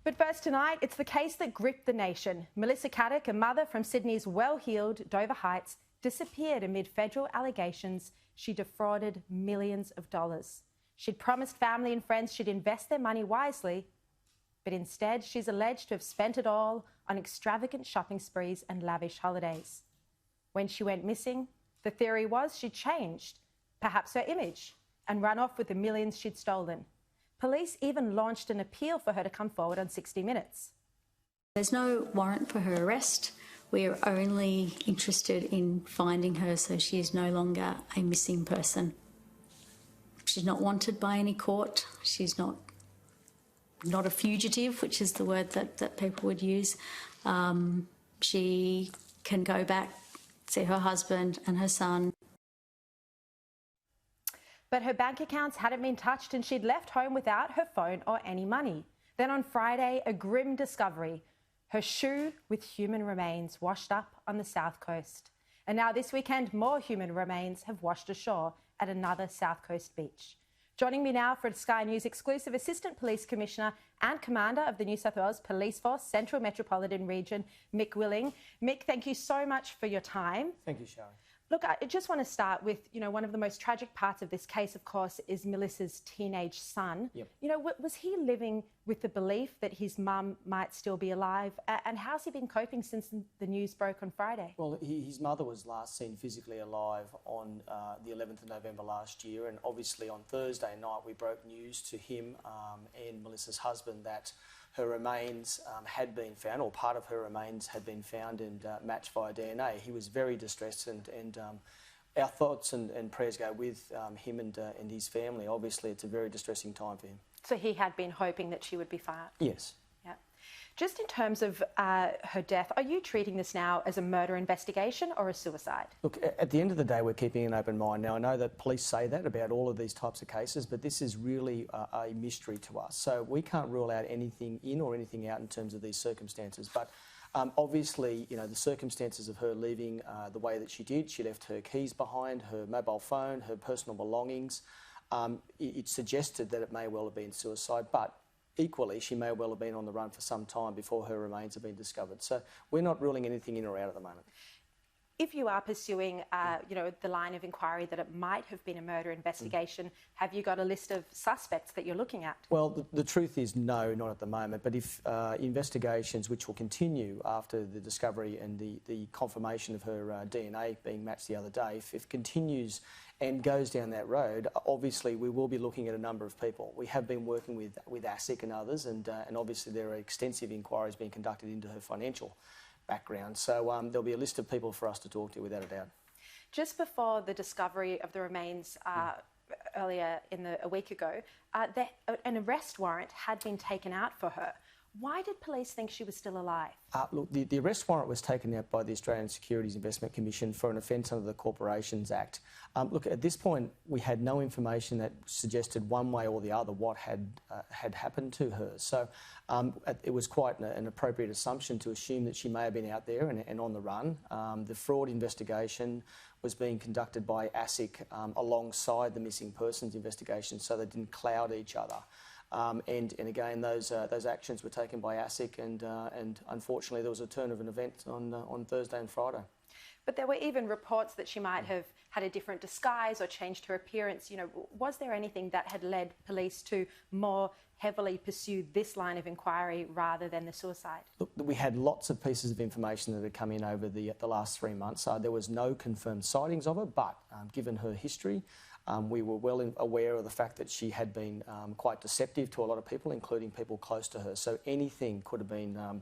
But first tonight, it's the case that gripped the nation. Melissa Caddick, a mother from Sydney's well-heeled Dover Heights, disappeared amid federal allegations she defrauded millions of dollars. She'd promised family and friends she'd invest their money wisely, but instead she's alleged to have spent it all on extravagant shopping sprees and lavish holidays. When she went missing, the theory was she'd changed, perhaps her image, and run off with the millions she'd stolen. Police even launched an appeal for her to come forward on 60 Minutes. There's no warrant for her arrest. We're only interested in finding her so she is no longer a missing person. She's not wanted by any court. She's not a fugitive, which is the word that people would use. She can go back, see her husband and her son. But her bank accounts hadn't been touched and she'd left home without her phone or any money. Then on Friday, a grim discovery. Her shoe with human remains washed up on the south coast. And now this weekend, more human remains have washed ashore at another south coast beach. Joining me now for a Sky News exclusive, Assistant Police Commissioner and Commander of the New South Wales Police Force Central Metropolitan Region, Mick Willing. Mick, thank you so much for your time. Thank you, Sharri. Look, I just want to start with, one of the most tragic parts of this case, of course, is Melissa's teenage son. Yep. Was he living with the belief that his mum might still be alive? And how's he been coping since the news broke on Friday? Well, his mother was last seen physically alive on the 11th of November last year, and obviously on Thursday night we broke news to him and Melissa's husband that her remains had been found, or part of her remains had been found and matched via DNA. He was very distressed, and our thoughts and prayers go with him and his family. Obviously, it's a very distressing time for him. So he had been hoping that she would be found? Yes. Yeah. Just in terms of her death, are you treating this now as a murder investigation or a suicide? Look, at the end of the day, we're keeping an open mind. Now, I know that police say that about all of these types of cases, but this is really a mystery to us. So we can't rule out anything in or anything out in terms of these circumstances. But obviously, the circumstances of her leaving the way that she did, she left her keys behind, her mobile phone, her personal belongings. It suggested that it may well have been suicide, but equally, she may well have been on the run for some time before her remains have been discovered. So we're not ruling anything in or out at the moment. If you are pursuing, the line of inquiry that it might have been a murder investigation, have you got a list of suspects that you're looking at? Well, the truth is no, not at the moment. But if investigations, which will continue after the discovery and the confirmation of her DNA being matched the other day, if it continues and goes down that road, obviously we will be looking at a number of people. We have been working with ASIC and others, and obviously there are extensive inquiries being conducted into her financial background. So there'll be a list of people for us to talk to, without a doubt. Just before the discovery of the remains earlier a week ago, an arrest warrant had been taken out for her. Why did police think she was still alive? Look, the arrest warrant was taken out by the Australian Securities Investment Commission for an offence under the Corporations Act. Look, at this point, we had no information that suggested one way or the other what had happened to her. So it was quite an appropriate assumption to assume that she may have been out there and on the run. The fraud investigation was being conducted by ASIC alongside the missing persons investigation, so they didn't cloud each other. And again, those actions were taken by ASIC, and unfortunately there was a turn of an event on Thursday and Friday. But there were even reports that she might have had a different disguise or changed her appearance. Was there anything that had led police to more heavily pursue this line of inquiry rather than the suicide? Look, we had lots of pieces of information that had come in over the last 3 months. There was no confirmed sightings of her, but given her history, we were well aware of the fact that she had been quite deceptive to a lot of people, including people close to her. So anything could have been,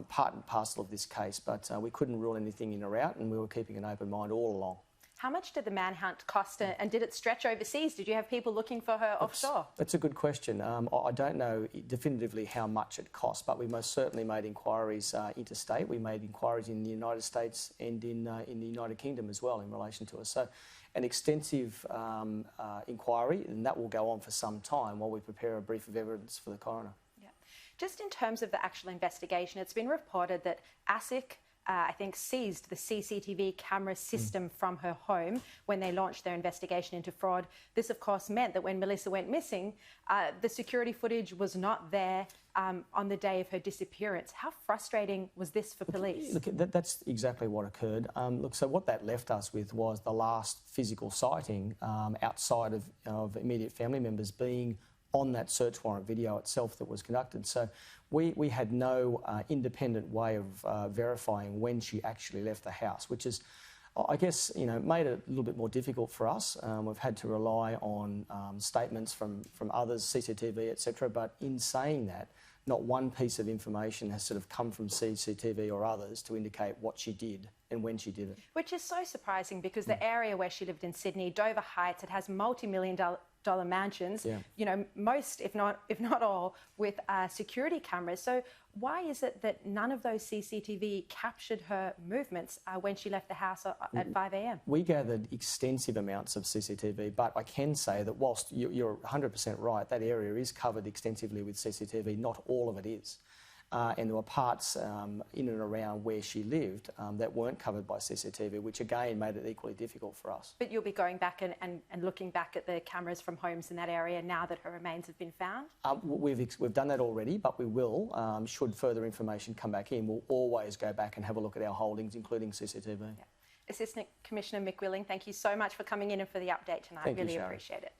part and parcel of this case, but we couldn't rule anything in or out, and we were keeping an open mind all along. How much did the manhunt cost, and did it stretch overseas? Did you have people looking for her offshore? That's a good question. I don't know definitively how much it cost, but we most certainly made inquiries interstate. We made inquiries in the United States and in the United Kingdom as well in relation to her. So an extensive inquiry, and that will go on for some time while we prepare a brief of evidence for the coroner. Yeah. Just in terms of the actual investigation, it's been reported that ASIC I think, seized the CCTV camera system from her home when they launched their investigation into fraud. This, of course, meant that when Melissa went missing, the security footage was not there on the day of her disappearance. How frustrating was this for police? Look, that's exactly what occurred. So what that left us with was the last physical sighting outside of immediate family members being on that search warrant video itself that was conducted. So we had no independent way of verifying when she actually left the house, which is, I guess, made it a little bit more difficult for us. We've had to rely on statements from others, CCTV, etc. But in saying that, not one piece of information has sort of come from CCTV or others to indicate what she did and when she did it. Which is so surprising because the area where she lived in Sydney, Dover Heights, it has multi-million-dollar mansions, most, if not all, with security cameras. So why is it that none of those CCTV captured her movements when she left the house at 5 a.m? We gathered extensive amounts of CCTV, but I can say that whilst you're 100% right, that area is covered extensively with CCTV, not all of it is. And there were parts in and around where she lived that weren't covered by CCTV, which again made it equally difficult for us. But you'll be going back and looking back at the cameras from homes in that area now that her remains have been found? We've done that already, but we will. Should further information come back in, we'll always go back and have a look at our holdings, including CCTV. Yeah. Assistant Commissioner Mick, thank you so much for coming in and for the update tonight. Thank you, really Sharri. appreciate it.